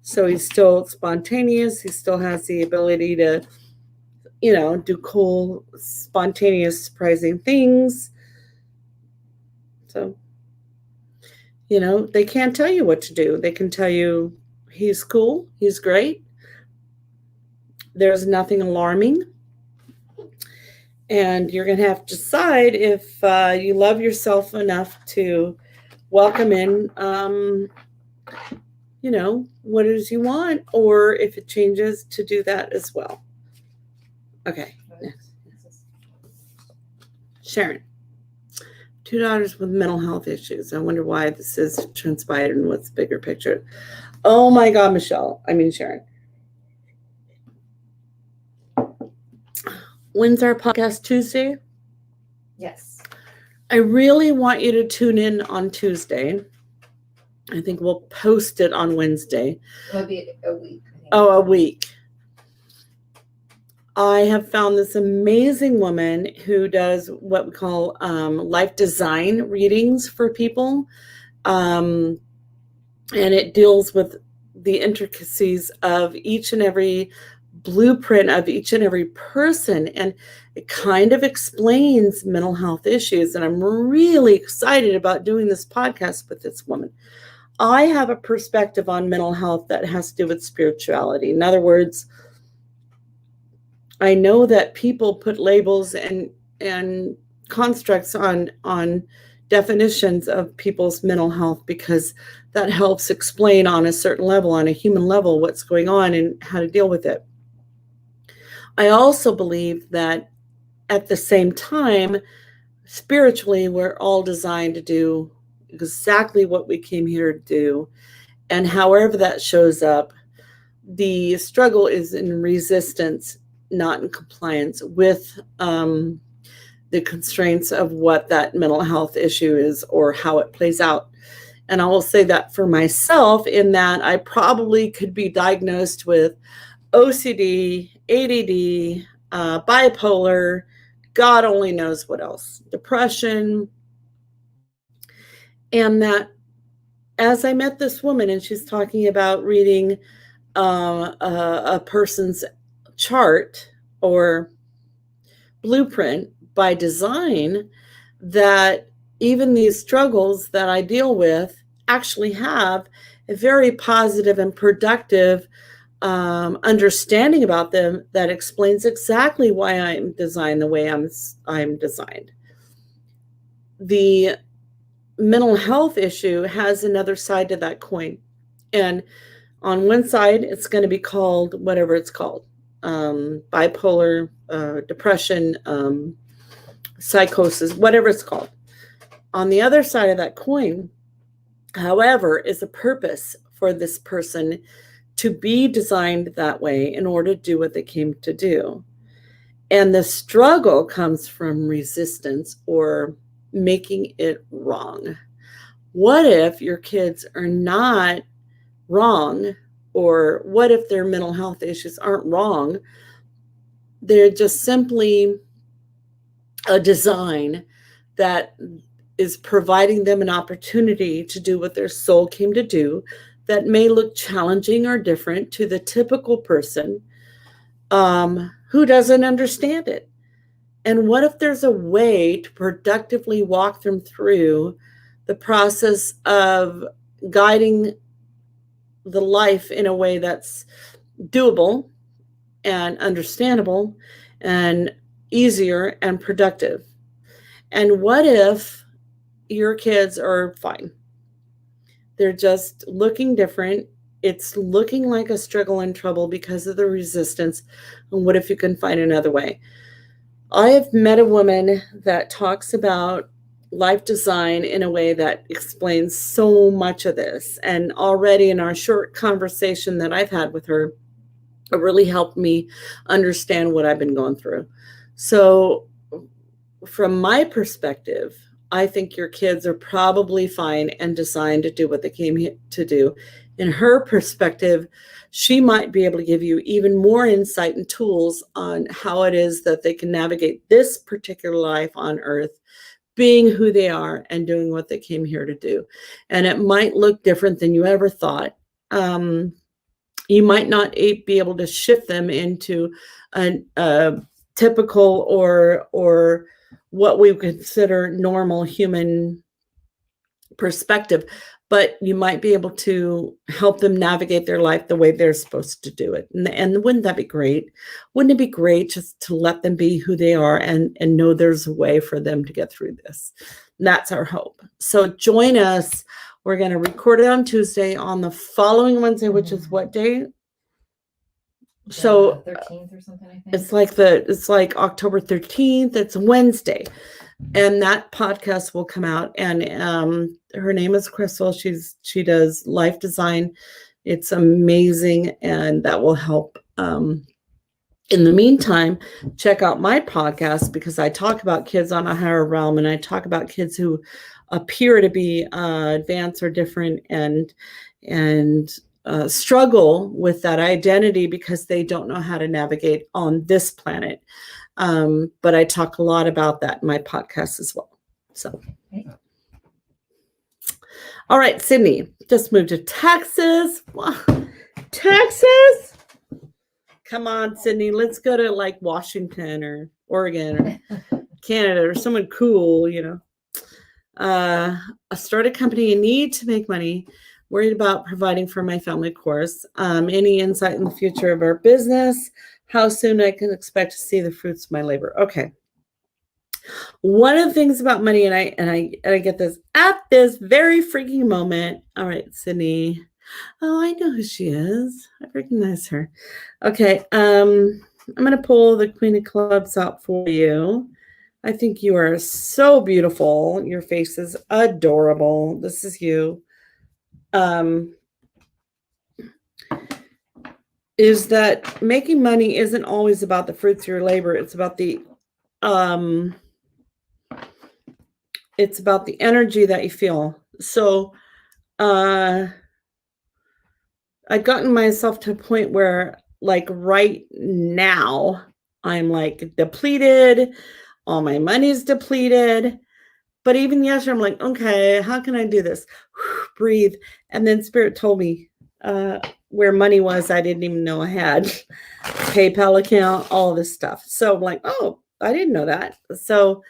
So he's still spontaneous. He still has the ability to, do cool, spontaneous, surprising things. So, they can't tell you what to do. They can tell you he's cool, he's great. There's nothing alarming. And you're going to have to decide if you love yourself enough to welcome in, what it is you want, or if it changes to do that as well. Okay. Next. Sharon. 2 daughters with mental health issues. I wonder why this is transpired and what's the bigger picture. Oh my God, Sharon. When's our podcast? Tuesday? Yes. I really want you to tune in on Tuesday. I think we'll post it on Wednesday. It'll be a week. A week. I have found this amazing woman who does what we call life design readings for people. And it deals with the intricacies of each and every blueprint of each and every person. And it kind of explains mental health issues. And I'm really excited about doing this podcast with this woman. I have a perspective on mental health that has to do with spirituality. In other words, I know that people put labels and constructs on definitions of people's mental health because that helps explain on a certain level, on a human level, what's going on and how to deal with it. I also believe that at the same time, spiritually, we're all designed to do exactly what we came here to do. And however that shows up, the struggle is in resistance, not in compliance with the constraints of what that mental health issue is or how it plays out. And I will say that for myself, in that I probably could be diagnosed with OCD, ADD, bipolar, God only knows what else, depression. And that as I met this woman and she's talking about reading a person's chart or blueprint by design, that even these struggles that I deal with actually have a very positive and productive understanding about them that explains exactly why I'm designed the way I'm designed. The mental health issue has another side to that coin. And on one side, it's going to be called whatever it's called, bipolar, depression, psychosis, whatever it's called. On the other side of that coin, however, is a purpose for this person to be designed that way in order to do what they came to do. And the struggle comes from resistance or making it wrong. What if your kids are not wrong? Or what if their mental health issues aren't wrong? They're just simply a design that is providing them an opportunity to do what their soul came to do that may look challenging or different to the typical person who doesn't understand it. And what if there's a way to productively walk them through the process of guiding the life in a way that's doable and understandable and easier and productive? And what if your kids are fine? They're just looking different. It's looking like a struggle and trouble because of the resistance. And what if you can find another way? I have met a woman that talks about life design in a way that explains so much of this. And already in our short conversation that I've had with her, it really helped me understand what I've been going through. So from my perspective, I think your kids are probably fine and designed to do what they came here to do. In her perspective, she might be able to give you even more insight and tools on how it is that they can navigate this particular life on earth, being who they are and doing what they came here to do. And it might look different than you ever thought. You might not be able to shift them into a typical or what we consider normal human perspective, but you might be able to help them navigate their life the way they're supposed to do it. And wouldn't that be great? Wouldn't it be great just to let them be who they are and know there's a way for them to get through this? And that's our hope. So join us. We're going to record it on Tuesday. On the following Wednesday, which is what day? So 13th or something, I think. It's like October 13th. It's Wednesday. And that podcast will come out. And her name is Crystal. She does life design. It's amazing. And that will help. In the meantime, check out my podcast, because I talk about kids on a higher realm, and I talk about kids who appear to be advanced or different and struggle with that identity because they don't know how to navigate on this planet. But I talk a lot about that in my podcast as well. So, all right, Sydney just moved to Texas. Texas? Come on, Sydney. Let's go to like Washington or Oregon or Canada or someone cool, I started a company and need to make money. Worried about providing for my family, of course. Any insight in the future of our business? How soon I can expect to see the fruits of my labor? Okay. One of the things about money, and I get this at this very freaking moment. All right, Sydney. Oh, I know who she is. I recognize her. Okay. I'm going to pull the Queen of Clubs out for you. I think you are so beautiful. Your face is adorable. This is you. Is that making money isn't always about the fruits of your labor. It's about the energy that you feel. So I'd gotten myself to a point where, like, right now, I'm like depleted. All my money's depleted. But even yesterday, I'm like, okay, how can I do this? Breathe. And then Spirit told me where money was. I didn't even know I had PayPal account, all this stuff. So I'm like, oh, I didn't know that. So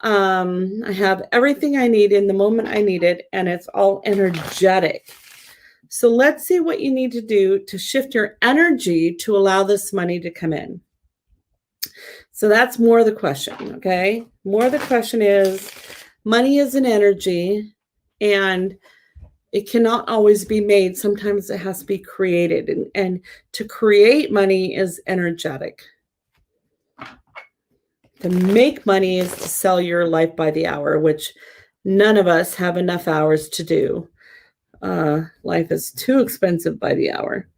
I have everything I need in the moment I need it, and it's all energetic. So let's see what you need to do to shift your energy to allow this money to come in. So that's more of the question, okay? More of the question is, money is an energy, and it cannot always be made. Sometimes it has to be created, and to create money is energetic. To make money is to sell your life by the hour, which none of us have enough hours to do. Life is too expensive by the hour,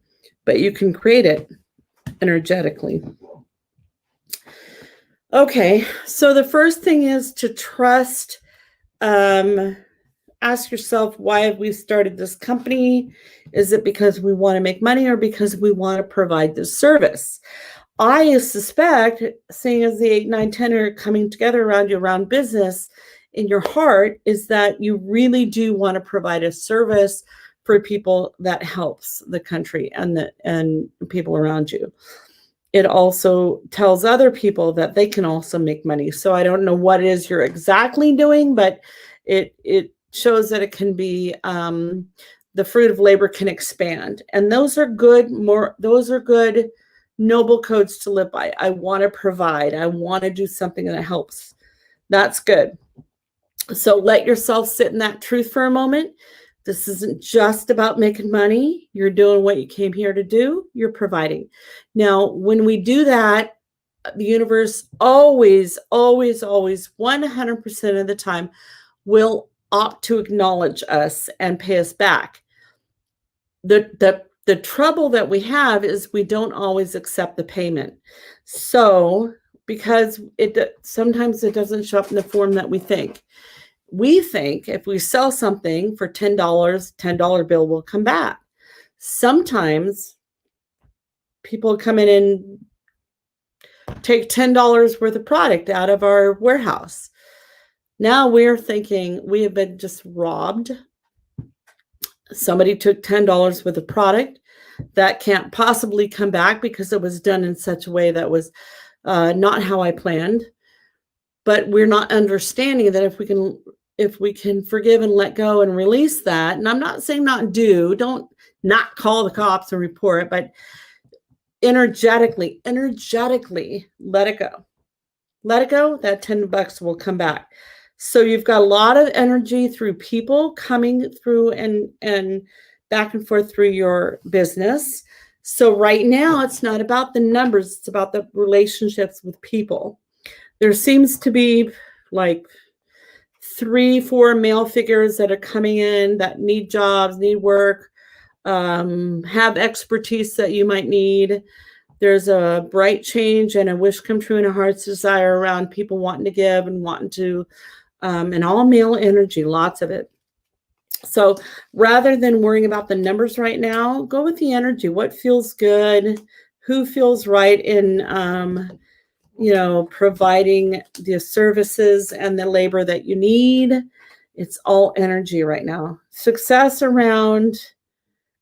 but you can create it energetically. Okay, so the first thing is to trust. Ask yourself, why have we started this company? Is it because we want to make money or because we want to provide this service? I suspect, seeing as the 8, 9, 10 are coming together around you around business, in your heart is that you really do want to provide a service for people that helps the country and people around you. It also tells other people that they can also make money. So I don't know what it is you're exactly doing, but it shows that it can be the fruit of labor can expand, and those are good. Those are good noble codes to live by. I want to provide. I want to do something that helps. That's good. So let yourself sit in that truth for a moment. This isn't just about making money. You're doing what you came here to do. You're providing. Now, when we do that, the universe always, always, always, 100% of the time will opt to acknowledge us and pay us back. The trouble that we have is we don't always accept the payment. So because sometimes it doesn't show up in the form that we think. We think if we sell something for $10, $10 bill will come back. Sometimes people come in and take $10 worth of product out of our warehouse. Now we're thinking we have been just robbed. Somebody took $10 worth of product that can't possibly come back because it was done in such a way that was not how I planned. But we're not understanding that if we can forgive and let go and release that, and I'm not saying don't not call the cops and report it, but energetically let it go. Let it go, that $10 will come back. So you've got a lot of energy through people coming through and back and forth through your business. So right now, it's not about the numbers, it's about the relationships with people. There seems to be like 3, 4 male figures that are coming in that need jobs, need work, have expertise that you might need. There's a bright change and a wish come true and a heart's desire around people wanting to give and wanting to, and all male energy, lots of it. So rather than worrying about the numbers right now, go with the energy. What feels good? Who feels right in, providing the services and the labor that you need? It's all energy right now. Success around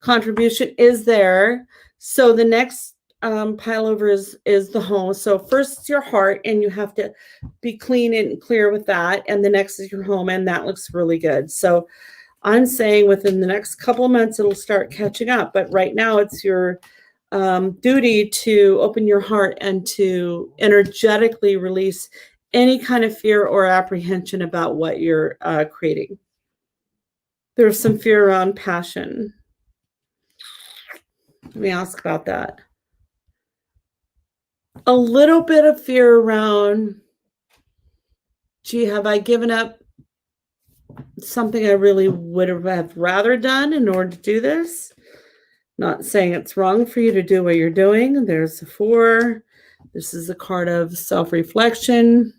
contribution is there. So the next pile over is the home. So first it's your heart, and you have to be clean and clear with that. And the next is your home, and that looks really good. So I'm saying within the next couple of months, it'll start catching up. But right now it's your duty to open your heart and to energetically release any kind of fear or apprehension about what you're creating. There's some fear around passion. Let me ask about that. a little bit of fear around, gee, have I given up something I really would have rather done in order to do this? Not saying it's wrong for you to do what you're doing. There's a 4. This is a card of self-reflection.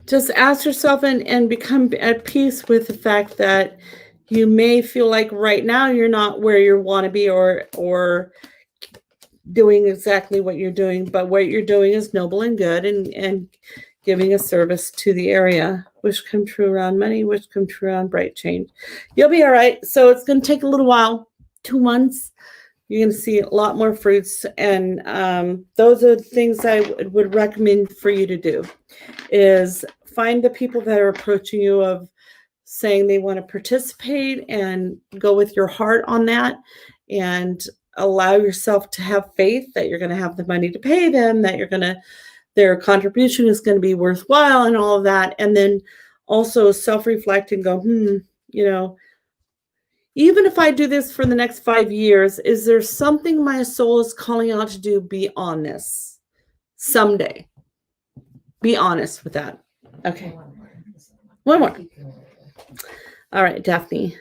Just ask yourself and become at peace with the fact that you may feel like right now you're not where you want to be or doing exactly what you're doing, but what you're doing is noble and good and giving a service to the area. Wish come true around money, wish come true around bright change. You'll be all right. So it's going to take a little while, 2 months. You're going to see a lot more fruits. And those are the things I would recommend for you to do is find the people that are approaching you of saying they want to participate and go with your heart on that and allow yourself to have faith that you're going to have the money to pay them, that their contribution is going to be worthwhile and all of that. And then also self-reflect and go, even if I do this for the next 5 years, is there something my soul is calling out to do beyond this someday? Be honest with that. Okay. One more. All right, Daphne.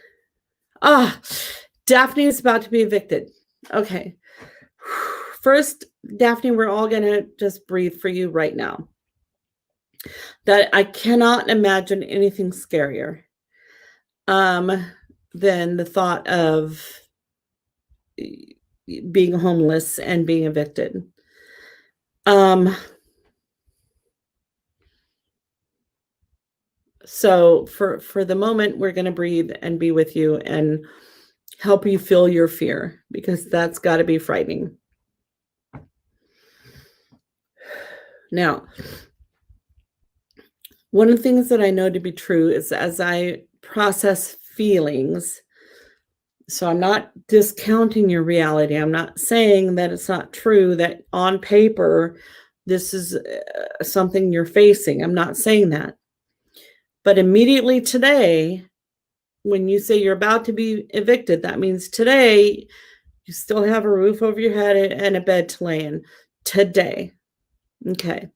Daphne is about to be evicted. Okay. First, Daphne, we're all going to just breathe for you right now. That I cannot imagine anything scarier than the thought of being homeless and being evicted. So for the moment, we're going to breathe and be with you and help you feel your fear, because that's got to be frightening. Now, one of the things that I know to be true is as I process feelings, so I'm not discounting your reality. I'm not saying that it's not true, that on paper, this is something you're facing. I'm not saying that. But immediately today, when you say you're about to be evicted, that means today you still have a roof over your head and a bed to lay in. Today. Okay.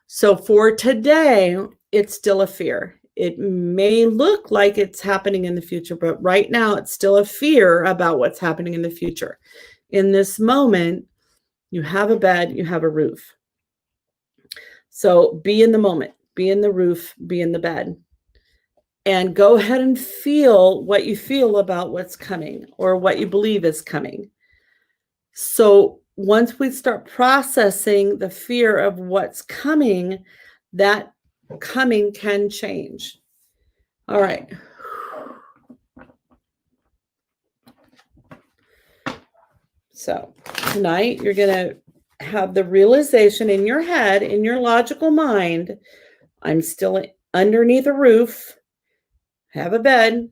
So for today, it's still a fear. It may look like it's happening in the future, but right now it's still a fear about what's happening in the future. In this moment, you have a bed, you have a roof. So be in the moment, be in the roof, be in the bed. And go ahead and feel what you feel about what's coming or what you believe is coming. So once we start processing the fear of what's coming, that coming can change. All right. So tonight you're going to have the realization in your head, in your logical mind, I'm still underneath a roof, have a bed,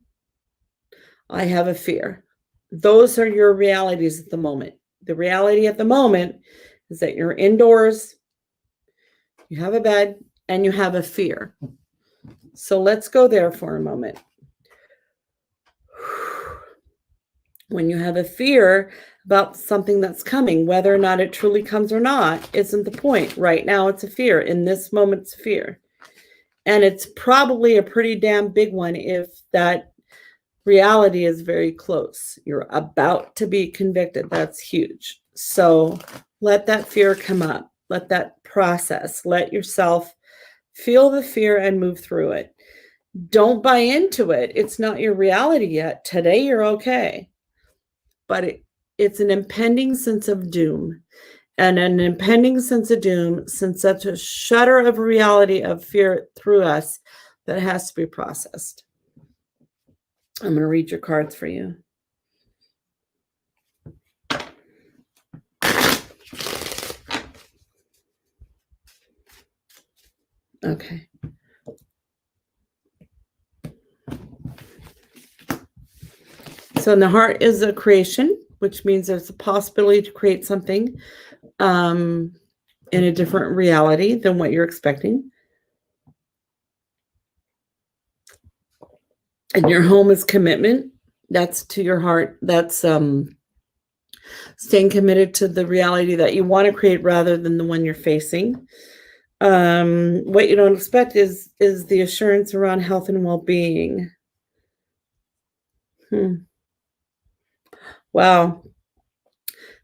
I have a fear. Those are your realities at the moment. The reality at the moment is that you're indoors, you have a bed, and you have a fear. So let's go there for a moment. When you have a fear about something that's coming, whether or not it truly comes or not, isn't the point. Right now, it's a fear. In this moment, it's a fear. And it's probably a pretty damn big one if that reality is very close. You're about to be convicted. That's huge. So let that fear come up. Let that process. Let yourself feel the fear and move through it. Don't buy into it. It's not your reality yet. Today, you're okay. But it's an impending sense of doom. And an impending sense of doom sends such a shudder of reality of fear through us that has to be processed. I'm going to read your cards for you. Okay. So in the heart is a creation, which means there's a possibility to create something in a different reality than what you're expecting. And your home is commitment. That's to your heart. That's staying committed to the reality that you want to create rather than the one you're facing. What you don't expect is the assurance around health and well-being. Wow.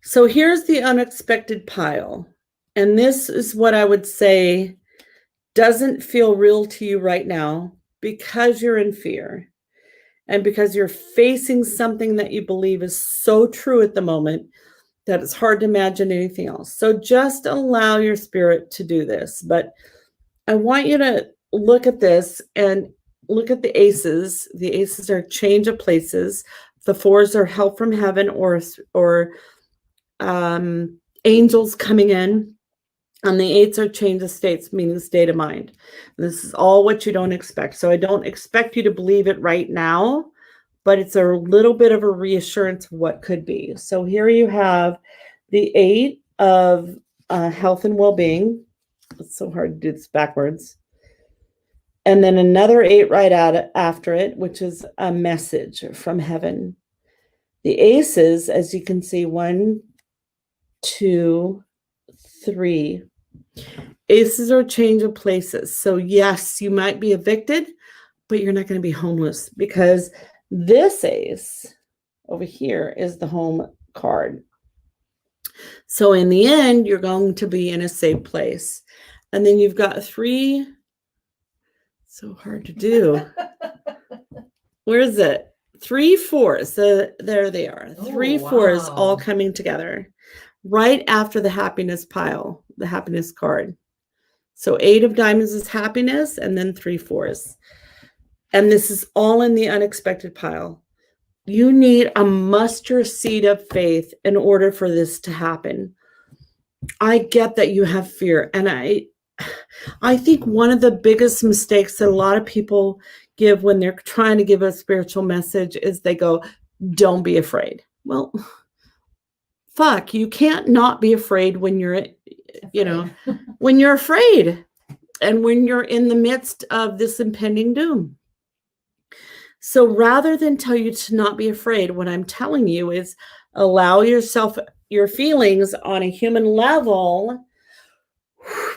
So here's the unexpected pile. And this is what I would say doesn't feel real to you right now because you're in fear and because you're facing something that you believe is so true at the moment that it's hard to imagine anything else. So just allow your spirit to do this. But I want you to look at this and look at the aces. The aces are change of places. The fours are help from heaven or angels coming in. And the eights are change of states, meaning state of mind. This is all what you don't expect. So I don't expect you to believe it right now, but it's a little bit of a reassurance of what could be. So here you have the 8 of health and well-being. It's so hard to do this backwards. And then another 8 right after it, which is a message from heaven. The aces, as you can see, 1, 2, 3. Aces are change of places. So yes, you might be evicted, but you're not going to be homeless because this ace over here is the home card. So in the end, you're going to be in a safe place. And then you've got 3. So hard to do. Where is it? 3 fours. There they are. 3 fours all coming together right after the happiness pile, the happiness card. So 8 of diamonds is happiness and then 3 fours. And this is all in the unexpected pile. You need a mustard seed of faith in order for this to happen. I get that you have fear. And I think one of the biggest mistakes that a lot of people give when they're trying to give a spiritual message is they go, don't be afraid. Well, fuck, you can't not be afraid when you're, when you're afraid and when you're in the midst of this impending doom. So rather than tell you to not be afraid, what I'm telling you is allow yourself, your feelings on a human level,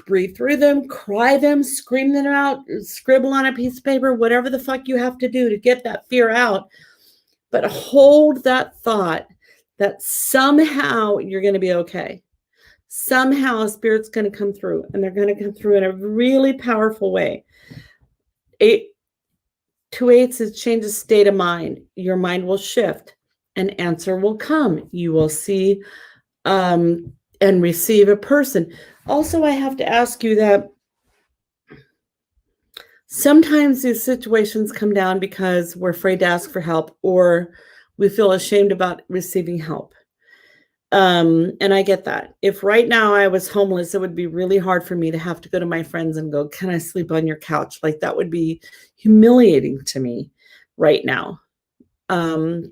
breathe through them, cry them, scream them out, scribble on a piece of paper, whatever the fuck you have to do to get that fear out. But hold that thought that somehow you're going to be okay. Somehow Spirit's going to come through, and they're going to come through in a really powerful way. 2 8s is change of state of mind. Your mind will shift. An answer will come. You will see and receive a person. Also, I have to ask you that sometimes these situations come down because we're afraid to ask for help or we feel ashamed about receiving help. And I get that. If right now I was homeless, it would be really hard for me to have to go to my friends and go, can I sleep on your couch? Like that would be humiliating to me right now.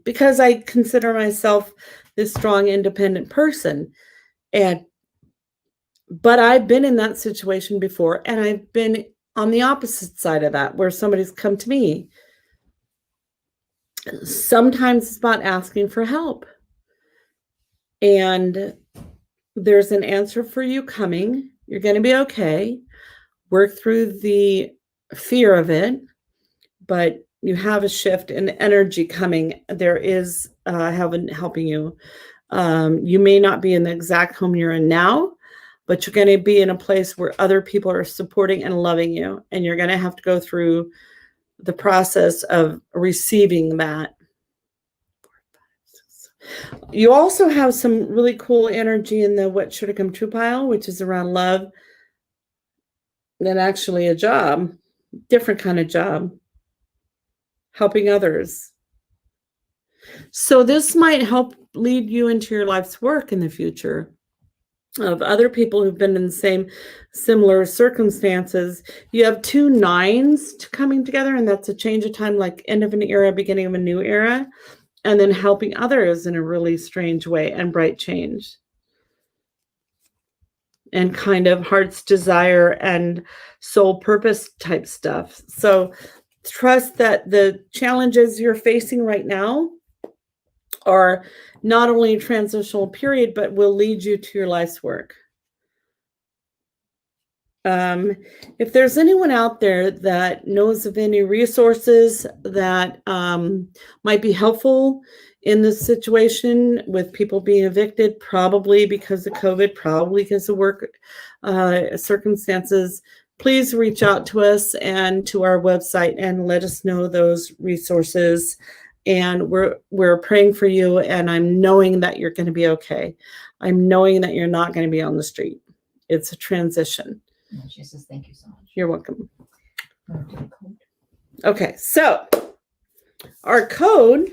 Because I consider myself this strong, independent person. But I've been in that situation before, and I've been on the opposite side of that, where somebody's come to me. Sometimes it's about asking for help. And there's an answer for you coming. You're going to be okay. Work through the fear of it, but you have a shift in energy coming. There is heaven helping you. You may not be in the exact home you're in now, but you're going to be in a place where other people are supporting and loving you. And you're going to have to go through the process of receiving that. You also have some really cool energy in the what should have come true pile, which is around love and actually a job, different kind of job, helping others. So this might help lead you into your life's work in the future of other people who've been in the same similar circumstances. You have 2 9s coming together, and that's a change of time, like end of an era, beginning of a new era. And then helping others in a really strange way and bright change. And kind of heart's desire and soul purpose type stuff. So trust that the challenges you're facing right now are not only a transitional period, but will lead you to your life's work. If there's anyone out there that knows of any resources that might be helpful in this situation with people being evicted, probably because of COVID, probably because of work circumstances, please reach out to us and to our website and let us know those resources. And we're praying for you, and I'm knowing that you're going to be okay. I'm knowing that you're not going to be on the street. It's a transition. She says, thank you so much. You're welcome. Okay, so our code.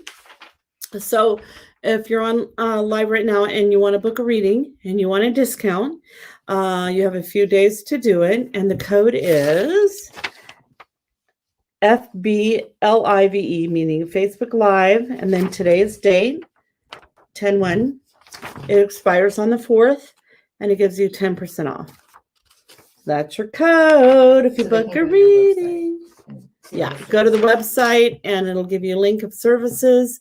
So if you're on live right now and you want to book a reading and you want a discount, you have a few days to do it. And the code is FBLIVE, meaning Facebook Live. And then today's date, 10/1. It expires on the 4th, and it gives you 10% off. That's your code if you book a reading. Yeah, go to the website and it'll give you a link of services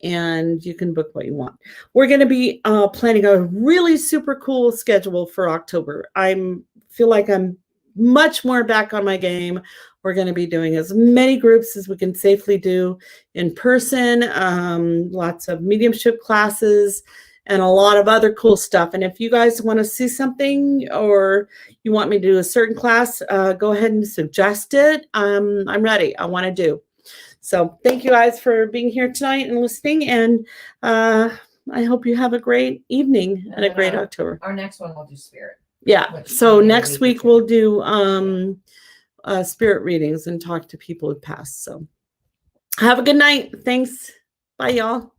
and you can book what you want. We're going to be planning a really super cool schedule for October. Feel like I'm much more back on my game. We're going to be doing as many groups as we can safely do in person, lots of mediumship classes, and a lot of other cool stuff. And if you guys want to see something or you want me to do a certain class, go ahead and suggest it. I'm ready. I want to do. So thank you guys for being here tonight and listening. And I hope you have a great evening and a great October. Our next one, we'll do spirit. Yeah. So next week we'll do spirit readings and talk to people who passed. So have a good night. Thanks. Bye, y'all.